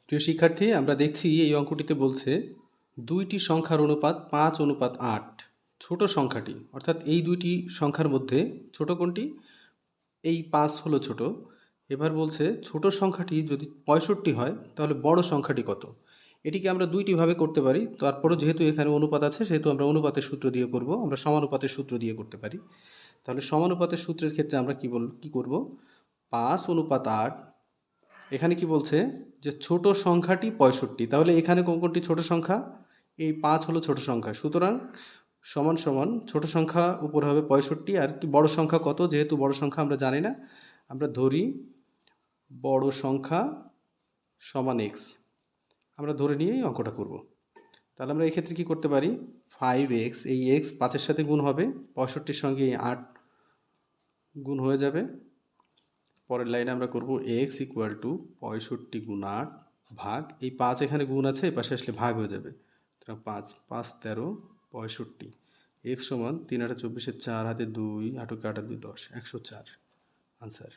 প্রিয় শিক্ষার্থী, আমরা দেখছি এই অঙ্কটিতে বলছে দুইটি সংখ্যার অনুপাত 5:8। ছোট সংখ্যাটি অর্থাৎ এই দুইটি সংখ্যার মধ্যে ছোট কোনটি? এই 5 হলো ছোট। এবার বলছে ছোট সংখ্যাটি যদি 65 হয় তাহলে বড় সংখ্যাটি কত? এটিকে আমরা দুইটি ভাবে করতে পারি। তারপরও যেহেতু এখানে অনুপাত আছে সেহেতু আমরা অনুপাতের সূত্র দিয়ে করব। আমরা সমানুপাতের সূত্র দিয়ে করতে পারি। তাহলে সমানুপাতের সূত্রের ক্ষেত্রে আমরা কি করব? 5:8। এখানে কি বলছে যে ছোট সংখ্যাটি 65। তাহলে এখানে কোনটি ছোট সংখ্যা? এই 5 হলো ছোট সংখ্যা, সুতরাং সমান সমান ছোট সংখ্যা উপর হবে 65 আর কি বড় সংখ্যা কত? যেহেতু বড় সংখ্যা আমরা জানি না, আমরা ধরি বড় সংখ্যা সমান এক্স। আমরা ধরে নিয়েই অঙ্কটা করব। তাহলে আমরা এক্ষেত্রে কি করতে পারি? 5x, এই এক্স 5-এর সাথে গুণ হবে, 65-র সঙ্গে এই 8 গুণ হয়ে যাবে। পরের লাইনে আমরা করব এক্স ইকুয়াল টু 65 গুণ 8 ভাগ, এই 5 এখানে গুণ আছে, এই পাশে আসলে ভাগ হয়ে যাবে। 5 5 13 65। এক্স সমান 3 8 24, 4 হাতে 2, 8 কে 8 2 10, 104 আনসার।